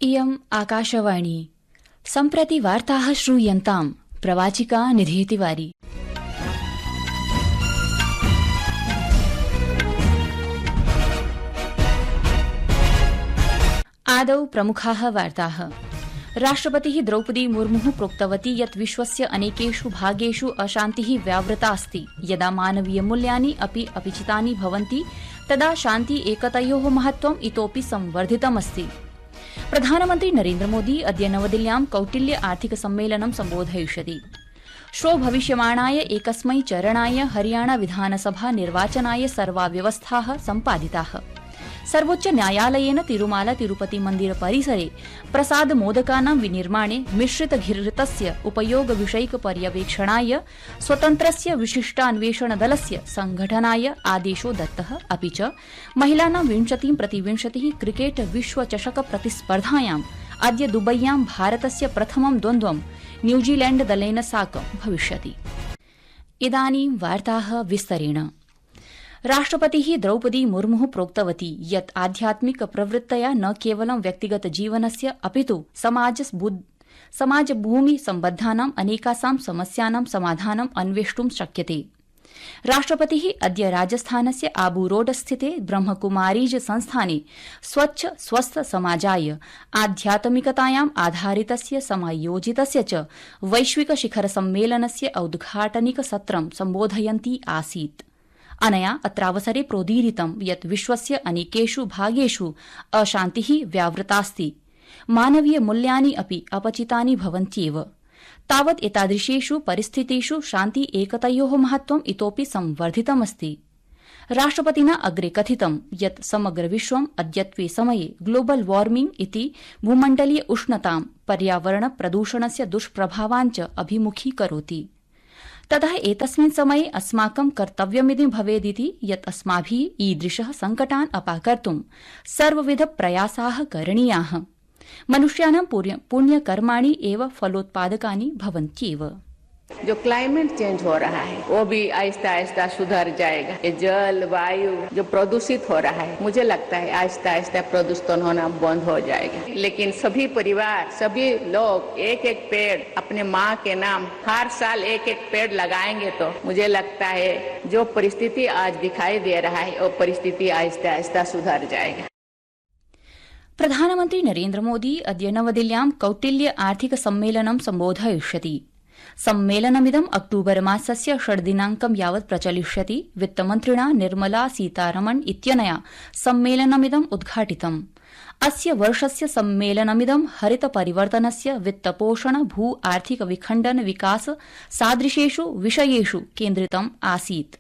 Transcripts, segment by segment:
इयम् आकाशवाणी सम्प्रति वार्ताः श्रूयन्ताम् प्रवाचिका निधेतिवारी। आदौ प्रमुखाः वार्ताः। राष्ट्रपतिः द्रौपदी मुर्मुः प्रोक्तवती यत् विश्वस्य अनेकेषु भागेषु अशान्तिः व्यावृता अस्ति। यदा मानवीयमूल्यानि अपि अपचितानि भवन्ति तदा शान्ति एकतयोः महत्त्वम् इतोपि संवर्धितमस्ति। प्रधानमन्त्री नरेन्द्रमोदी अद्य नवदिल्ल्यां कौटिल्य आर्थिक सम्मेलनं सम्बोधयिष्यति। श्वो भविष्यमाणाय एकस्मै चरणाय हरियाणा विधानसभा निर्वाचनाय सर्वा व्यवस्थाः सम्पादिताः। सर्वोच्च न्यायालयेन तिरुमाला तिरुपति मन्दिर परिसरे प्रसाद मोदकानां विनिर्माणे मिश्रित घृतस्य उपयोग विषयिक पर्यवेक्षणाय स्वतन्त्रस्य विशिष्टान्वेषणदलस्य संघटनाय आदेशो दत्तः। अपि च महिलानां 20x20 क्रिकेट विश्वचषक प्रतिस्पर्धायाम् अद्य दुबय्यां भारतस्य प्रथमं द्वन्द्वं न्यूजीलैण्ड-दलेन साकं भविष्यति। इदानीं वार्ताः विस्तरेण। राष्ट्रपतिः द्रौपदी मुर्मुः प्रोक्तवती यत् आध्यात्मिक प्रवृत्तया न केवलं व्यक्तिगत जीवनस्य अपितु समाजभूमि सम्बद्धानां अनेकासां समस्यानां समाधानम् अन्वेष्टुं शक्यते। राष्ट्रपतिः अद्य राजस्थानस्य आबू रोड स्थिते ब्रह्मकुमारीज संस्थाने स्वच्छ स्वस्थ समाजाय आध्यात्मिकतायाम् आधारितस्य समायोजितस्य च वैश्विक शिखर सम्मेलनस्य औद्घाटनिक सत्रं सम्बोधयन्ती आसीत्। अनया अत्रावसरे प्रोदीरितं यत् विश्वस्य अनेकेषु भागेषु अशान्तिः व्यावृतास्ति। मानवीय मूल्यानि अपि अपचितानि भवन्त्येव। तावत् एतादृशेषु परिस्थितिषु शान्ति एकतयोः महत्त्वम् इतोपि संवर्धितमस्ति। राष्ट्रपतिना अग्रे कथितं यत् समग्र विश्वम् अद्यत्वे समये ग्लोबल वार्मिंग इति भूमण्डलीय उष्णतां पर्यावरण प्रदूषणस्य दुष्प्रभावान् च अभिमुखीकरोति। ततः एतस्मिन् समये अस्माकं कर्तव्यमिति भवेदिति यत् अस्माभिः ईदृशः सङ्कटान् अपाकर्तुं सर्वविध प्रयासाः करणीयाः। मनुष्याणां पुण्यकर्माणि एव फलोत्पादकानि भवन्त्येव। जो क्लाइमेट चेंज हो रहा है वो भी आहिस्ता आहिस्ता सुधर जाएगा। ये जल वायु जो प्रदूषित हो रहा है, मुझे लगता है आहिस्ता आहिस्ता प्रदूषण होना बंद हो जाएगा। लेकिन सभी परिवार, सभी लोग एक एक पेड़ अपने माँ के नाम हर साल एक एक पेड़ लगाएंगे तो मुझे लगता है जो परिस्थिति आज दिखाई दे रहा है वो परिस्थिति आहिस्ता आहिस्ता सुधर जाएगा। प्रधानमन्त्री नरेन्द्र मोदी अद्य नवदिल्ल्यां कौटिल्य आर्थिक सम्मेलनं सम्बोधयिष्यति। सम्मेलनमिदम् अक्टूबर मासस्य 6 दिनाङ्कं यावत् प्रचलिष्यति। वित्तमन्त्रिणा निर्मला सीतारमण इत्यनया सम्मेलनमिदम् उद्घाटितम्। अस्य वर्षस्य सम्मेलनमिदं हरित परिवर्तनस्य वित्तपोषण भू आर्थिक विखण्डन विकास सादृशेषु विषयेषु केन्द्रितम् आसीत्।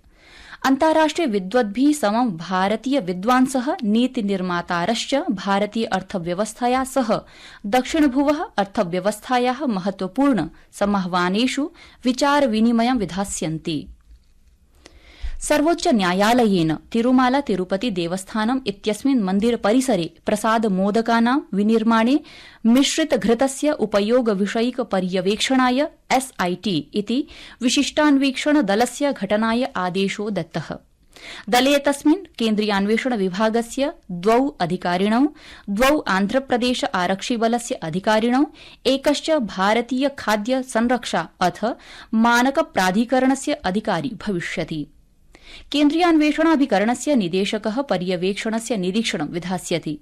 अन्ताराष्ट्रिय विद्वद्भिः समं भारतीय विद्वांसः नीतिनिर्मातारश्च भारतीय अर्थव्यवस्थया सह दक्षिणभुवः अर्थव्यवस्थायाः महत्वपूर्ण समाह्वानेषु विचारविनिमयं विधास्यन्ति। सर्वोच्च न्यायालयेन तिरुमाला तिरुपति देवस्थानम् इत्यस्मिन् मन्दिर परिसरे प्रसाद मोदकानां विनिर्माणे मिश्रित घृतस्य उपयोग विषयिक पर्यवेक्षणाय SIT इति विशिष्टान्वेषण दलस्य घटनाय आदेशो दत्तः। दले तस्मिन् केन्द्रीयान्वेषण विभागस्य 2 अधिकारिणौ, 2 आन्ध्रप्रदेश आरक्षिबलस्य अधिकारिणौ, एकश्च भारतीय खाद्य संरक्षा अथ मानक प्राधिकरणस्य अधिकारी भविष्यति। केन्द्रीयान्वेषणाभिकरणस्य निदेशकः पर्यवेक्षणस्य निरीक्षणं विधास्यति।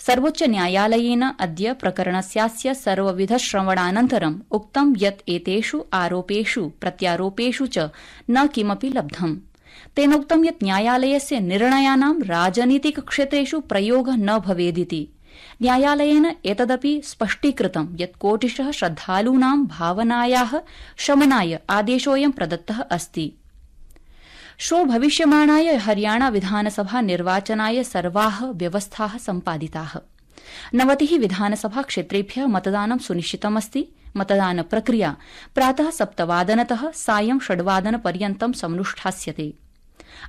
सर्वोच्च न्यायालयेन अद्य प्रकरणस्यास्य सर्वविध श्रवणानन्तरम् उक्तं यत् एतेषु आरोपेषु प्रत्यारोपेषु च न किमपि लब्धम्। तेनोक्तं यत् न्यायालयस्य निर्णयानां राजनीतिक क्षेत्रेषु प्रयोगः न भवेदिति। न्यायालयेन एतदपि स्पष्टीकृतं यत् कोटिशः श्रद्धालूनां भावनायाः शमनाय आदेशोऽयं प्रदत्तः अस्ति। श्वो भविष्यमाणाय हरियाणा विधानसभा निर्वाचनाय सर्वाः व्यवस्थाः सम्पादिताः। 90 विधानसभा क्षेत्रेभ्यः मतदानं सुनिश्चितमस्ति। मतदान प्रक्रिया प्रातः 7 वादनतः सायं 6 वादनपर्यन्तं समनुष्ठास्यते।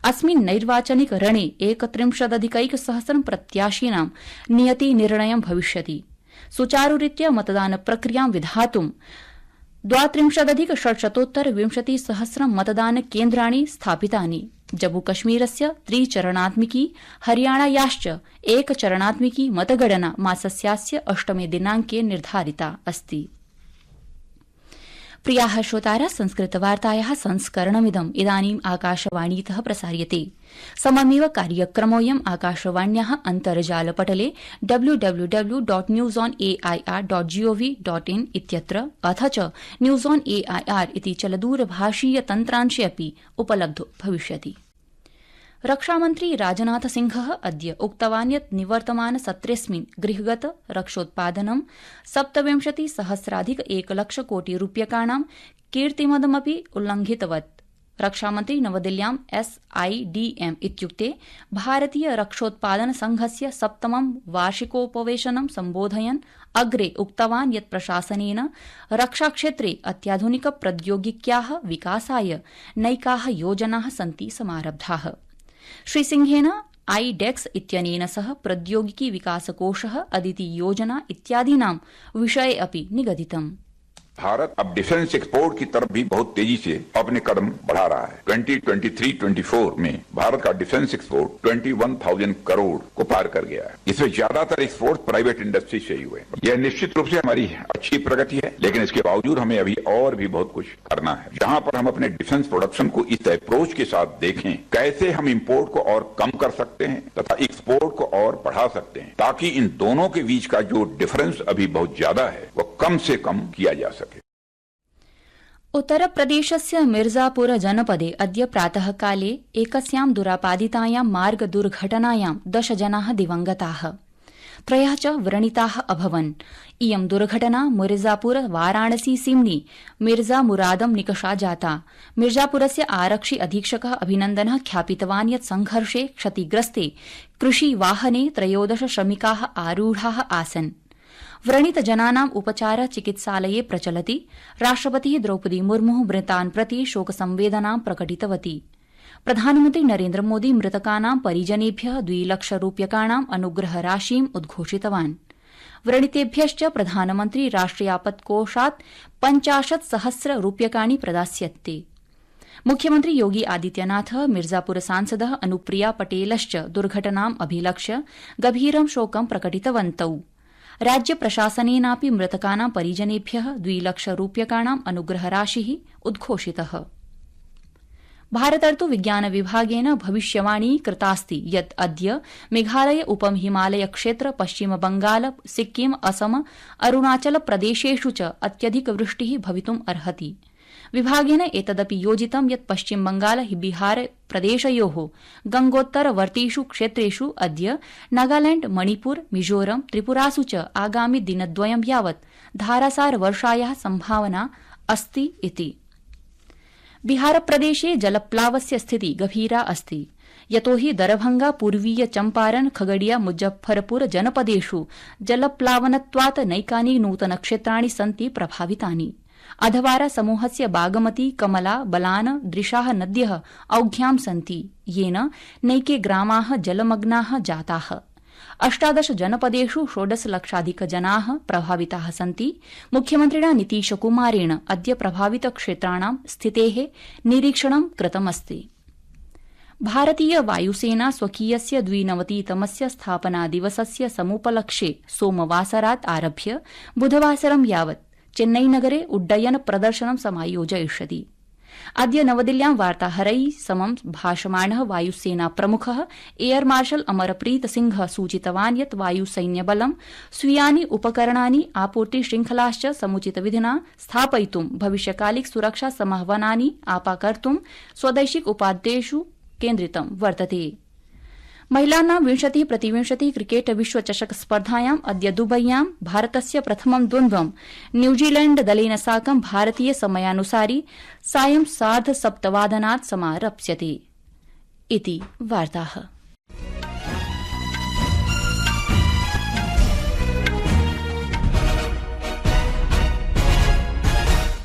अस्मिन् नैर्वाचनिक रणे 31,100 प्रत्याशिनां नियतिनिर्णयं भविष्यति। सुचारुरीत्या मतदान प्रक्रियां विधातुं 32,620 मतदान केन्द्राणि स्थापितानि। जम्मू कश्मीरस्य त्रिचरणात्मिकी हरियाणायाश्च एकचरणात्मिकी मतगणना मासस्यास्य 8 दिनाङ्के निर्धारिता अस्ति। प्रियाः श्रोतारः, संस्कृतवार्तायाः संस्करणमिदम् इदानीम् आकाशवाणीतः प्रसार्यते। सममेव कार्यक्रमोऽयम् आकाशवाण्याः अन्तर्जालपटले www.newsonair.gov.in इत्यत्र अथ च न्यूज़ ऑन एआईआर इति चलदूरभाषीय तन्त्रांशे अपि उपलब्धो भविष्यति। रक्षामन्त्री राजनाथ सिंहः अद्य उक्तवान् यत् निवर्तमान सत्रेऽस्मिन् गृहगत रक्षोत्पादनं 27,000,000,000 कीर्तिमदमपि उल्लङ्घितवत्। रक्षामन्त्री नवदिल्ल्यां SIDM इत्युक्ते भारतीय रक्षोत्पादन संघस्य 7मं वार्षिकोपवेशनं सम्बोधयन् अग्रे उक्तवान् यत् प्रशासनेन रक्षाक्षेत्रे अत्याधुनिक प्रौद्योगिक्याः विकासाय नैकाः योजनाः सन्ति समारब्धाः। श्रीसिंहेन आईडेक्स इत्यनेन सह प्रौद्योगिकी विकासकोषः अदिति योजना इत्यादीनां विषये अपि निगदितम्। भारत अब डिफेंस एक्सपोर्ट की तरफ भी बहुत तेजी से अपने कदम बढ़ा रहा है। 2023-24 में भारत का डिफेंस एक्सपोर्ट 21,000 करोड़ को पार कर गया है। इसमें ज्यादातर एक्सपोर्ट प्राइवेट इंडस्ट्री से ही हुए। यह निश्चित रूप से हमारी अच्छी प्रगति है, लेकिन इसके बावजूद हमें अभी और भी बहुत कुछ करना है। जहां पर हम अपने डिफेंस प्रोडक्शन को इस अप्रोच के साथ देखें, कैसे हम इम्पोर्ट को और कम कर सकते हैं तथा एक्सपोर्ट को और बढ़ा सकते हैं, ताकि इन दोनों के बीच का जो डिफरेंस अभी बहुत ज्यादा है वो कम से कम किया जा सके। उत्तरप्रदेशस्य मिर्जापुर जनपदे अद्य प्रातःकाले एकस्यां दुरापादितायां मार्गदुर्घटनायां 10 जनाः दिवंगताः, 3 च व्रणिताः अभवन्। इयं दुर्घटना मिर्जापुर वाराणसी सीम्नि मिर्जा मुरादम निकषा जाता। मिर्जापुरस्य आरक्षि अधीक्षकः अभिनन्दनः ख्यापितवान् यत् संघर्षे क्षतिग्रस्ते कृषिवाहने 13 श्रमिकाः आरूढाः आसन्। व्रणितजनानाम् उपचारः चिकित्सालये प्रचलति। राष्ट्रपतिः द्रौपदी मुर्मुः मृतान् प्रति शोकसंवेदनां प्रकटितवती। प्रधानमन्त्री नरेन्द्रमोदी मृतकानां परिजनेभ्यः 2 लाख अनुग्रहराशिम् उद्घोषितवान्। व्रणितेभ्यश्च प्रधानमन्त्री राष्ट्रियापत्कोषात् 50,000 प्रदास्यति। मुख्यमन्त्री योगी आदित्यनाथः, मिर्जापुर सांसदः अनुप्रिया पटेलश्च दुर्घटनाम् अभिलक्ष्य गभीरं शोकं प्रकटितवन्तौ। राज्य प्रशासनेनापि मृतकानां परिजनेभ्यः 2 लाख अनुग्रहराशिः उद्घोषितः। भारतर्तु विज्ञान विभागेन भविष्यवाणी कृतास्ति यत् अद्य मेघालय उपहिमालय क्षेत्र, पश्चिम बंगाल, सिक्किम, असम, अरुणाचल प्रदेशेषु च अत्यधिक वृष्टिः भवितुम् अर्हति। विभागेन एतदपि योजितं यत् पश्चिम बंगाल बिहार प्रदेशयोः गंगोत्तरवर्तीषु क्षेत्रेषु अद्य नागालैंड, मणिपुर, मिजोरम, त्रिपुरासु च आगामि दिनद्वयं यावत् धारासार वर्षायाः संभावना अस्ति इति। बिहारप्रदेशे जलप्लावस्य स्थितिः गभीरा अस्ति, यतोहि दरभंगा, पूर्वीय चम्पारन, खगड़िया, मुजफ्फरपुर जनपदेषु जलप्लावनत्वात् नैकानि नूतनक्षेत्राणि सन्ति प्रभावितानि। अधवारा समूहस्य बागमती, कमला, बलान, दृशाः नद्यः औघ्यां सन्ति, येन नैके ग्रामाः जलमग्नाः जाताः। 18 जनपदेषु 16 लक्षाधिक जनाः प्रभाविताः सन्ति। मुख्यमन्त्रिणा नीतीशकुमारेण अद्य प्रभावितक्षेत्राणां स्थितेः निरीक्षणं कृतमस्ति। भारतीय वायुसेना स्वकीयस्य 92तमस्य स्थापनादिवसस्य समुपलक्ष्ये सोमवासरात् आरभ्य बुधवासरं यावत् चेन्नईनगरे उड्डयन प्रदर्शनं समायोजयिष्यति। अद्य नवदिल्ल्यां वार्ताहरैः समं भाषमाणः वायुसेना प्रमुखः एयर मार्शल अमरप्रीत सिंह सूचितवान् यत् वायुसैन्यबलं स्वीयानि उपकरणानि, आपूर्ति श्रृंखलाश्च समुचितविधिना स्थापयितुं, भविष्यकालिक सुरक्षा संभावनानि आपाकर्तुं स्वदैशिक उपादेषु केन्द्रितं वर्तते। महिलानां 20x20 क्रिकेट विश्वचषक स्पर्धायाम् अद्य दुबय्यां भारतस्य प्रथमं द्वन्द्वं न्यूजीलैण्ड दलेन साकं भारतीय समयानुसारि सायं 7:30 समारप्स्यते। इति वार्ताः।